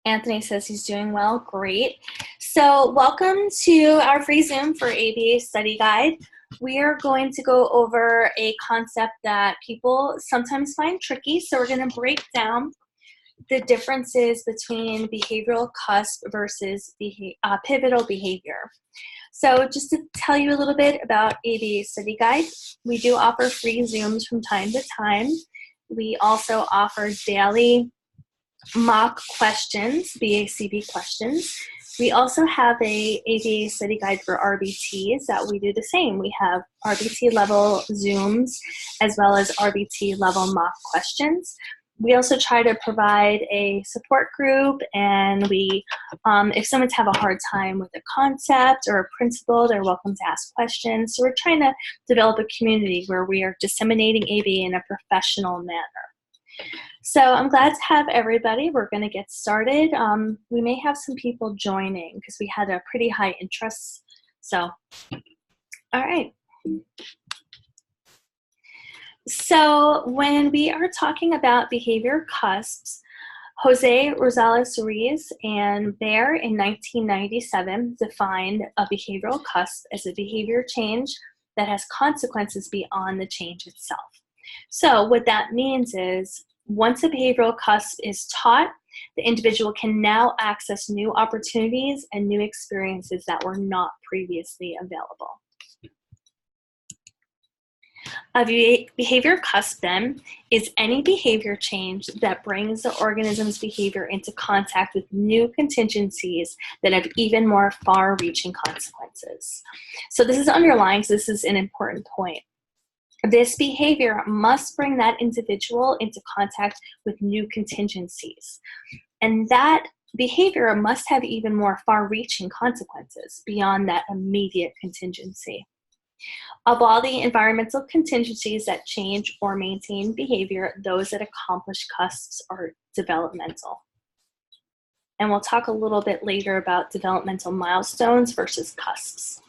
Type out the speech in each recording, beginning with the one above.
Anthony says he's doing well. Great. So welcome to our free Zoom for ABA Study Guide. We are going to go over a concept that people sometimes find tricky. So we're going to break down the differences between behavioral cusp versus pivotal behavior. So just to tell you a little bit about ABA Study Guide, we do offer free Zooms from time to time. We also offer daily mock questions, BACB questions. We also have a ABA study guide for RBTs that we do the same. We have RBT level Zooms as well as RBT level mock questions. We also try to provide a support group, and we, if someone's have a hard time with a concept or a principle, they're welcome to ask questions. So we're trying to develop a community where we are disseminating ABA in a professional manner. So I'm glad to have everybody. We're going to get started. We may have some people joining because we had a pretty high interest. So, all right. So when we are talking about behavior cusps, Jose Rosales Ruiz and Baer in 1997 defined a behavioral cusp as a behavior change that has consequences beyond the change itself. So what that means is once a behavioral cusp is taught, the individual can now access new opportunities and new experiences that were not previously available. A behavior cusp, then, is any behavior change that brings the organism's behavior into contact with new contingencies that have even more far-reaching consequences. So this is underlying, so this is an important point. This behavior must bring that individual into contact with new contingencies. And that behavior must have even more far-reaching consequences beyond that immediate contingency. Of all the environmental contingencies that change or maintain behavior, those that accomplish cusps are developmental. And we'll talk a little bit later about developmental milestones versus cusps.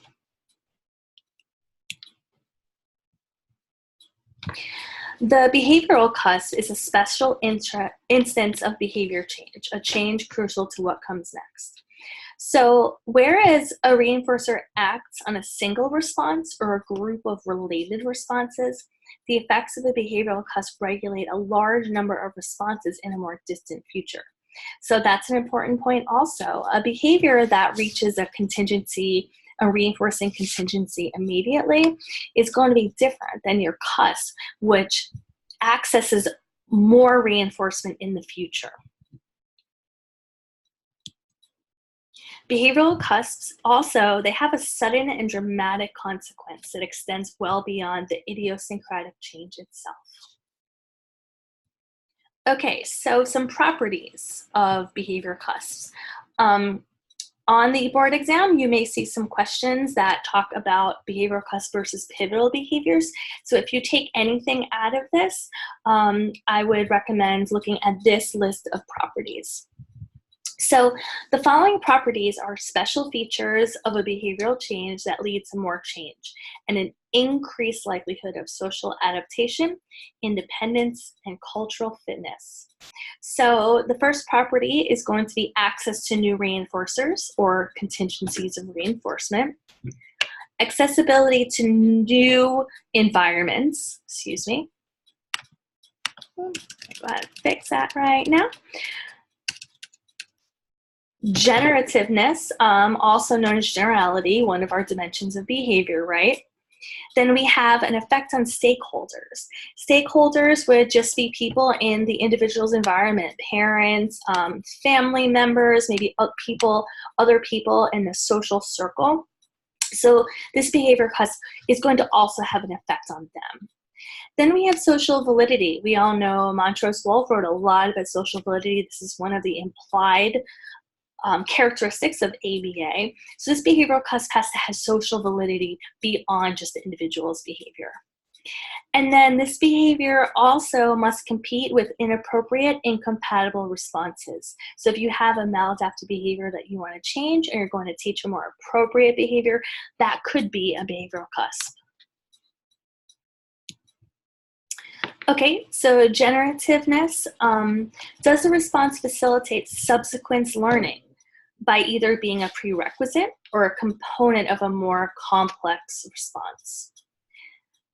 The behavioral cusp is a special instance of behavior change, a change crucial to what comes next. So whereas a reinforcer acts on a single response or a group of related responses, the effects of the behavioral cusp regulate a large number of responses in a more distant future. So that's an important point also. A behavior that reaches a contingency, a reinforcing contingency immediately, is going to be different than your cusp, which accesses more reinforcement in the future. Behavioral cusps also, they have a sudden and dramatic consequence that extends well beyond the idiosyncratic change itself. Okay, so some properties of behavior cusps. On the board exam, you may see some questions that talk about behavioral cusp versus pivotal behaviors. So if you take anything out of this, I would recommend looking at this list of properties. So the following properties are special features of a behavioral change that lead to more change and an increased likelihood of social adaptation, independence, and cultural fitness. So the first property is going to be access to new reinforcers or contingencies of reinforcement, accessibility to new environments, excuse me. Go ahead and fix that right now. Generativeness, also known as generality, one of our dimensions of behavior, right? Then we have an effect on stakeholders. Stakeholders would just be people in the individual's environment, parents, family members, maybe other people in the social circle. So this behavior cusp is going to also have an effect on them. Then we have social validity. We all know Montrose Wolf wrote a lot about social validity. This is one of the implied characteristics of ABA. So this behavioral cusp has to have social validity beyond just the individual's behavior. And then this behavior also must compete with inappropriate, incompatible responses. So if you have a maladaptive behavior that you want to change and you're going to teach a more appropriate behavior, that could be a behavioral cusp. Okay, so generativeness, does the response facilitate subsequent learning by either being a prerequisite or a component of a more complex response?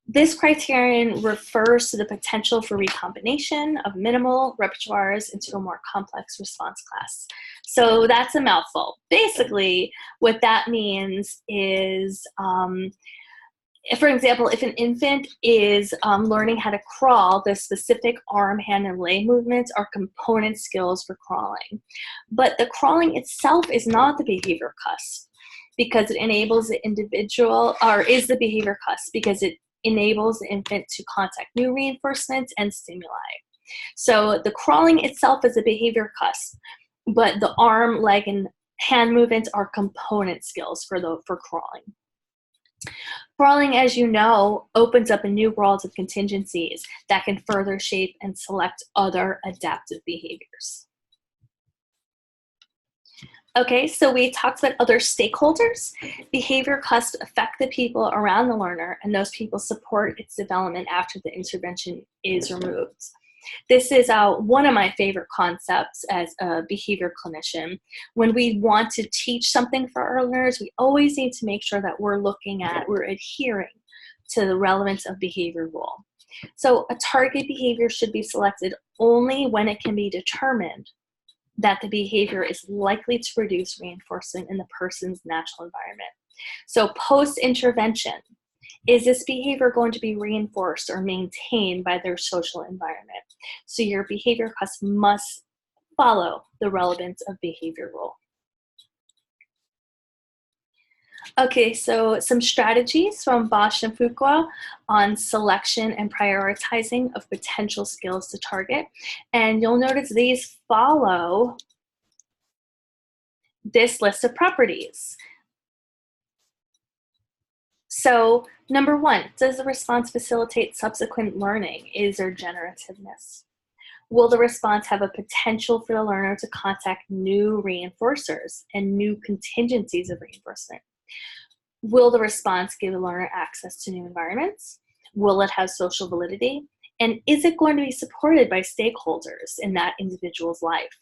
This criterion refers to the potential for recombination of minimal repertoires into a more complex response class. So that's a mouthful. Basically, what that means is, for example, if an infant is learning how to crawl, the specific arm, hand, and leg movements are component skills for crawling. But the crawling itself is not the behavior cusp because it enables the individual, or is the behavior cusp because it enables the infant to contact new reinforcements and stimuli. So the crawling itself is a behavior cusp, but the arm, leg, and hand movements are component skills for crawling. Crawling, as you know, opens up a new world of contingencies that can further shape and select other adaptive behaviors. Okay, so we talked about other stakeholders. Behavior cusps affect the people around the learner, and those people support its development after the intervention is removed. This is one of my favorite concepts as a behavior clinician. When we want to teach something for our learners, we always need to make sure that we're adhering to the relevance of behavior rule. So a target behavior should be selected only when it can be determined that the behavior is likely to produce reinforcement in the person's natural environment. So post-intervention, is this behavior going to be reinforced or maintained by their social environment? So your behavior cusp must follow the relevance of behavior rule. Okay, so some strategies from Bosch and Fuqua on selection and prioritizing of potential skills to target. And you'll notice these follow this list of properties. So number one, does the response facilitate subsequent learning? Is there generativeness? Will the response have a potential for the learner to contact new reinforcers and new contingencies of reinforcement? Will the response give the learner access to new environments? Will it have social validity? And is it going to be supported by stakeholders in that individual's life?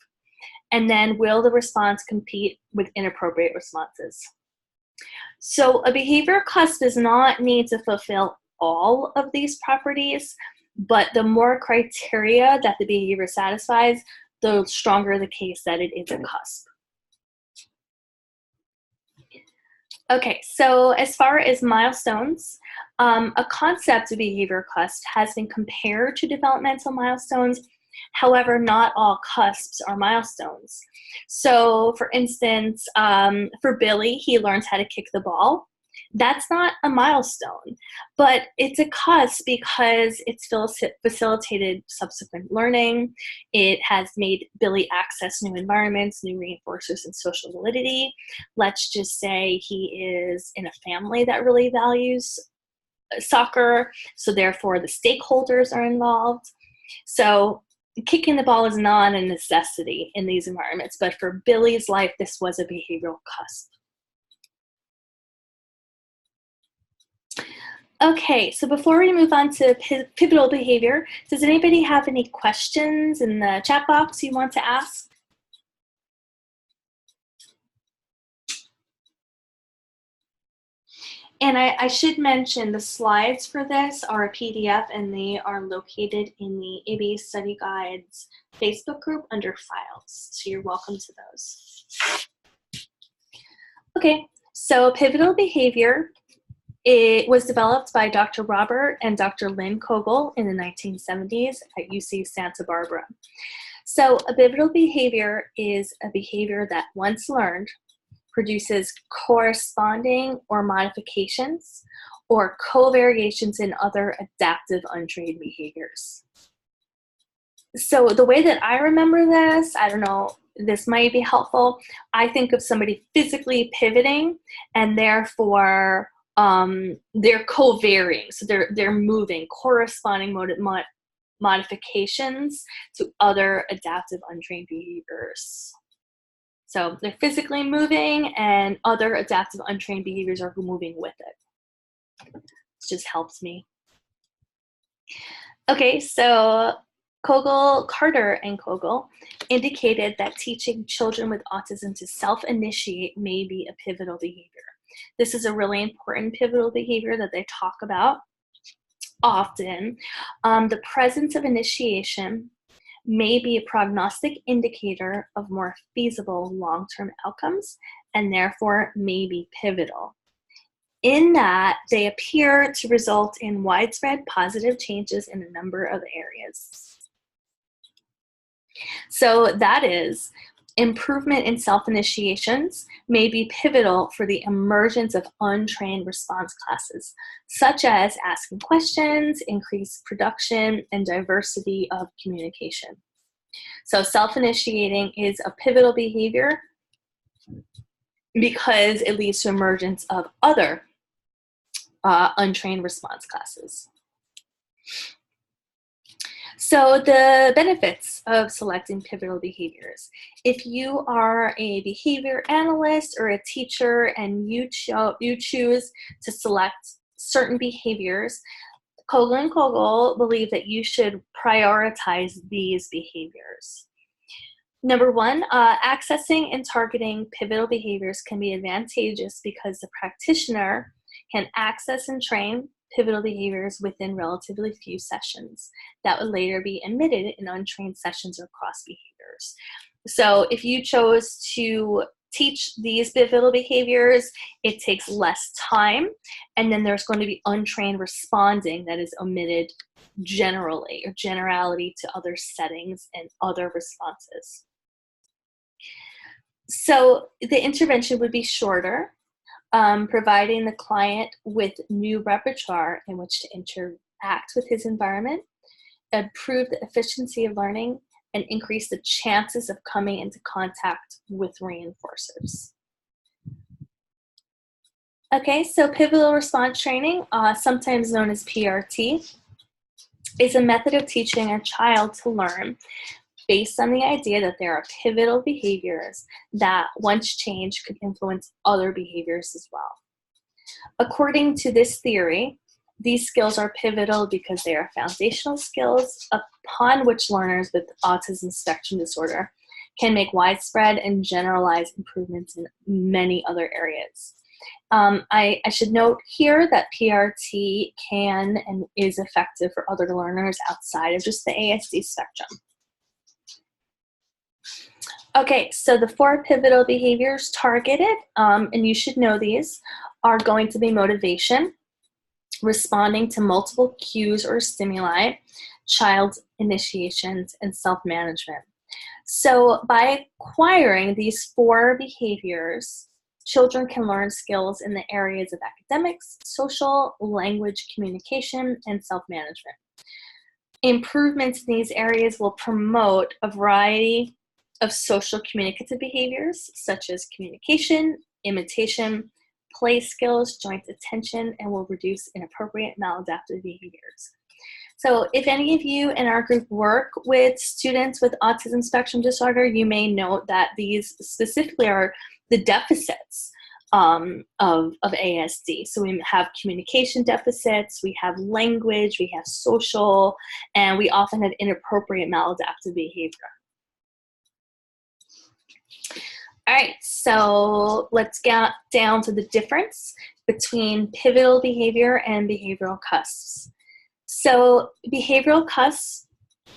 And then will the response compete with inappropriate responses? So a behavior cusp does not need to fulfill all of these properties, but the more criteria that the behavior satisfies, the stronger the case that it is a cusp. Okay, so as far as milestones, a concept of behavior cusp has been compared to developmental milestones. However, not all cusps are milestones. So for instance, for Billy, he learns how to kick the ball. That's not a milestone, but it's a cusp because it's facilitated subsequent learning. It has made Billy access new environments, new reinforcers, and social validity. Let's just say he is in a family that really values soccer, so therefore the stakeholders are involved. So kicking the ball is not a necessity in these environments, but for Billy's life, this was a behavioral cusp. Okay, so before we move on to pivotal behavior, does anybody have any questions in the chat box you want to ask? And I should mention the slides for this are a PDF and they are located in the ABA Study Guides Facebook group under files. So you're welcome to those. Okay, so pivotal behavior, it was developed by Dr. Robert and Dr. Lynn Kogel in the 1970s at UC Santa Barbara. So a pivotal behavior is a behavior that once learned produces corresponding or modifications or covariations in other adaptive untrained behaviors. So the way that I remember this, I don't know, this might be helpful. I think of somebody physically pivoting and therefore they're co-varying. So they're moving, corresponding modifications to other adaptive untrained behaviors. So they're physically moving and other adaptive untrained behaviors are moving with it. It just helps me. Okay, so Carter and Kogel indicated that teaching children with autism to self-initiate may be a pivotal behavior. This is a really important pivotal behavior that they talk about often. The presence of initiation may be a prognostic indicator of more feasible long-term outcomes and therefore may be pivotal. In that, they appear to result in widespread positive changes in a number of areas. So that is, improvement in self-initiations may be pivotal for the emergence of untrained response classes, such as asking questions, increased production, and diversity of communication. So self-initiating is a pivotal behavior because it leads to emergence of other untrained response classes. So the benefits of selecting pivotal behaviors. If you are a behavior analyst or a teacher and you choose to select certain behaviors, Kogel and Kogel believe that you should prioritize these behaviors. Number one, accessing and targeting pivotal behaviors can be advantageous because the practitioner can access and train pivotal behaviors within relatively few sessions that would later be omitted in untrained sessions or cross behaviors. So if you chose to teach these pivotal behaviors, it takes less time, and then there's going to be untrained responding that is omitted generally or generality to other settings and other responses. So the intervention would be shorter, providing the client with new repertoire in which to interact with his environment, improve the efficiency of learning, and increase the chances of coming into contact with reinforcers. Okay, so pivotal response training, sometimes known as PRT, is a method of teaching a child to learn based on the idea that there are pivotal behaviors that, once changed, could influence other behaviors as well. According to this theory, these skills are pivotal because they are foundational skills upon which learners with autism spectrum disorder can make widespread and generalized improvements in many other areas. I should note here that PRT can and is effective for other learners outside of just the ASD spectrum. Okay, so the 4 pivotal behaviors targeted, and you should know these, are going to be motivation, responding to multiple cues or stimuli, child initiations, and self-management. So by acquiring these 4 behaviors, children can learn skills in the areas of academics, social, language, communication, and self-management. Improvements in these areas will promote a variety of social communicative behaviors such as communication, imitation, play skills, joint attention, and will reduce inappropriate maladaptive behaviors. So if any of you in our group work with students with autism spectrum disorder, you may note that these specifically are the deficits of ASD. So we have communication deficits, we have language, we have social, and we often have inappropriate maladaptive behavior. All right, so let's get down to the difference between pivotal behavior and behavioral cusps. So behavioral cusps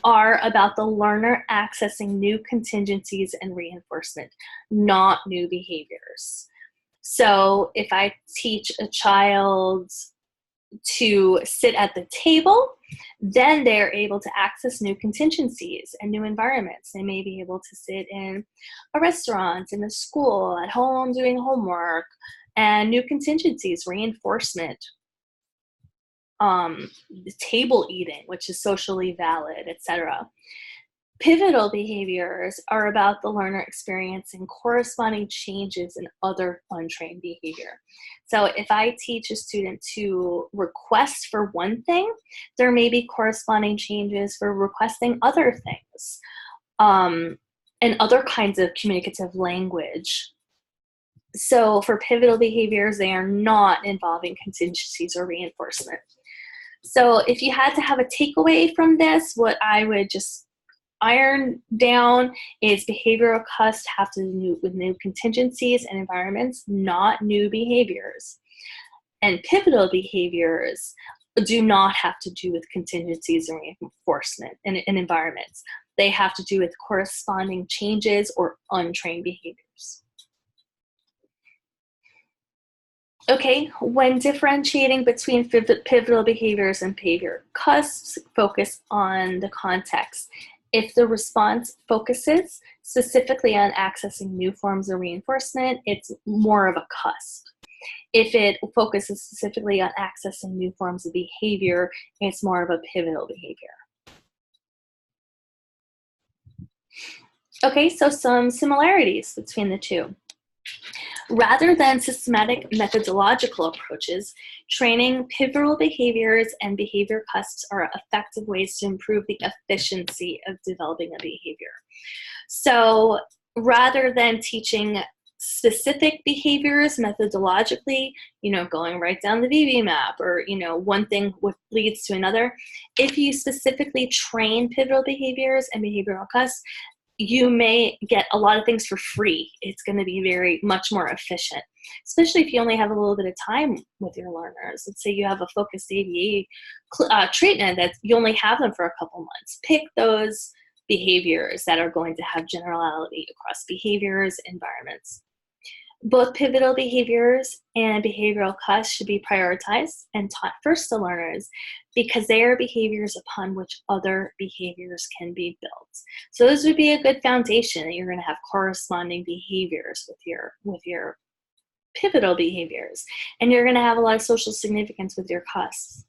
are about the learner accessing new contingencies and reinforcement, not new behaviors. So if I teach a child to sit at the table, then they're able to access new contingencies and new environments. They may be able to sit in a restaurant, in a school, at home doing homework, and new contingencies, reinforcement, table eating, which is socially valid, etc. Pivotal behaviors are about the learner experiencing corresponding changes in other untrained behavior. So if I teach a student to request for one thing, there may be corresponding changes for requesting other things, and other kinds of communicative language. So for pivotal behaviors, they are not involving contingencies or reinforcement. So if you had to have a takeaway from this, what I would just iron down is behavioral cusps have to do with new contingencies and environments, not new behaviors. And pivotal behaviors do not have to do with contingencies or reinforcement in environments. They have to do with corresponding changes or untrained behaviors. Okay, when differentiating between pivotal behaviors and behavior cusps, focus on the context. If the response focuses specifically on accessing new forms of reinforcement, it's more of a cusp. If it focuses specifically on accessing new forms of behavior, it's more of a pivotal behavior. Okay, so some similarities between the two. Rather than systematic methodological approaches, training pivotal behaviors and behavior cusps are effective ways to improve the efficiency of developing a behavior. So rather than teaching specific behaviors methodologically, going right down the VB map or, one thing leads to another, if you specifically train pivotal behaviors and behavioral cusps, you may get a lot of things for free. It's going to be very much more efficient, especially if you only have a little bit of time with your learners. Let's say you have a focused ABA treatment that you only have them for a couple months. Pick those behaviors that are going to have generality across behaviors, environments. Both pivotal behaviors and behavioral cusps should be prioritized and taught first to learners because they are behaviors upon which other behaviors can be built. So those would be a good foundation that you're going to have corresponding behaviors with your pivotal behaviors, and you're going to have a lot of social significance with your cusps.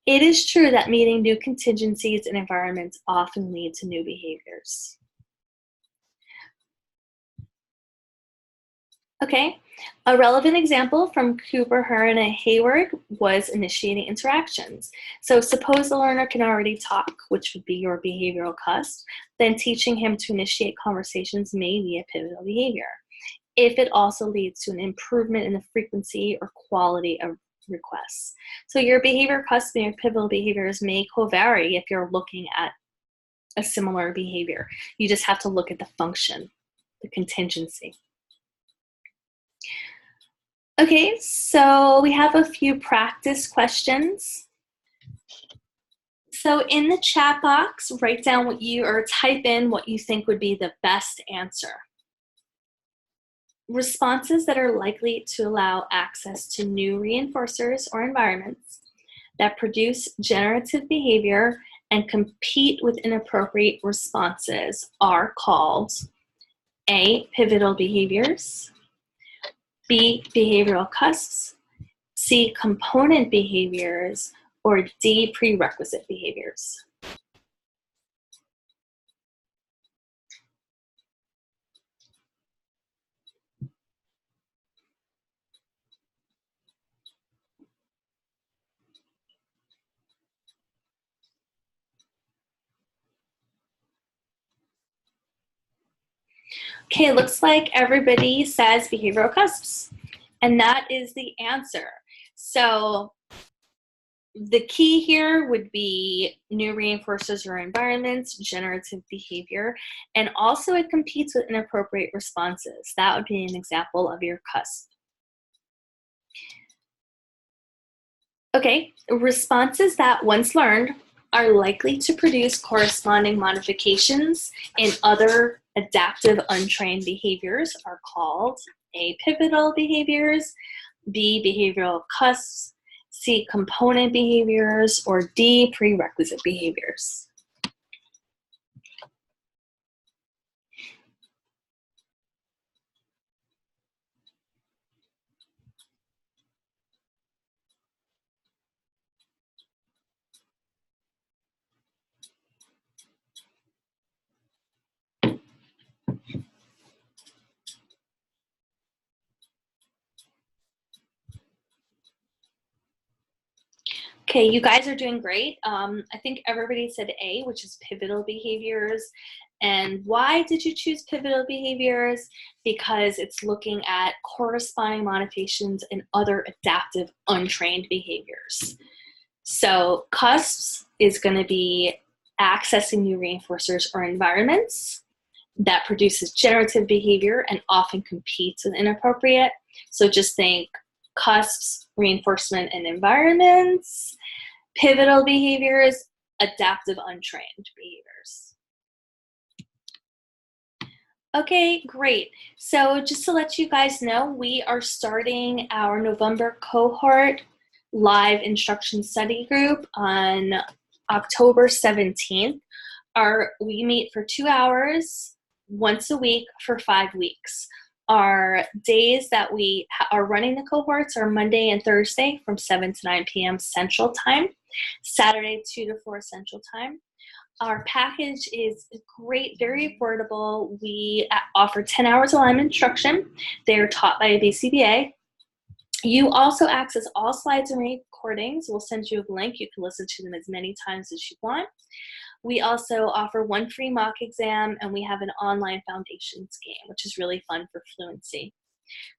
It is true that meeting new contingencies and environments often lead to new behaviors. Okay, a relevant example from Cooper, Hearn, and Hayward was initiating interactions. So suppose the learner can already talk, which would be your behavioral cusp, then teaching him to initiate conversations may be a pivotal behavior. If it also leads to an improvement in the frequency or quality of requests. So your behavior cusp and your pivotal behaviors may co-vary if you're looking at a similar behavior. You just have to look at the function, the contingency. Okay, so we have a few practice questions. So in the chat box, write down type in what you think would be the best answer. Responses that are likely to allow access to new reinforcers or environments that produce generative behavior and compete with inappropriate responses are called A, pivotal behaviors, B, behavioral cusps, C, component behaviors, or D, prerequisite behaviors. Okay, it looks like everybody says behavioral cusps, and that is the answer. So the key here would be new reinforcers or environments, generative behavior, and also it competes with inappropriate responses. That would be an example of your cusp. Okay, responses that once learned are likely to produce corresponding modifications in other adaptive untrained behaviors are called A, pivotal behaviors, B, behavioral cusps, C, component behaviors, or D, prerequisite behaviors. Okay, you guys are doing great. I think everybody said A, which is pivotal behaviors. And why did you choose pivotal behaviors? Because it's looking at corresponding modifications in other adaptive untrained behaviors. So Cusps is going to be accessing new reinforcers or environments that produces generative behavior and often competes with inappropriate. So just think cusps, reinforcement and environments, pivotal behaviors, adaptive untrained behaviors. Okay, great. So just to let you guys know, we are starting our November cohort live instruction study group on October 17th. We meet for 2 hours once a week for 5 weeks. Our days that we are running the cohorts are Monday and Thursday from 7 to 9 p.m. Central Time, Saturday 2 to 4 Central Time. Our package is great, very affordable. We offer 10 hours of live instruction. They're taught by a BCBA. You also access all slides and recordings. We'll send you a link. You can listen to them as many times as you want. We also offer 1 free mock exam, and we have an online foundations game, which is really fun for fluency.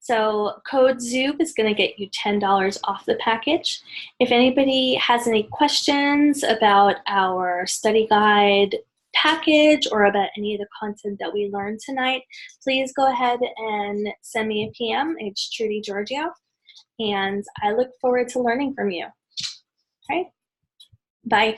So code ZOOP is going to get you $10 off the package. If anybody has any questions about our study guide package or about any of the content that we learned tonight, please go ahead and send me a PM. It's Trudy Giorgio, and I look forward to learning from you. All right, bye.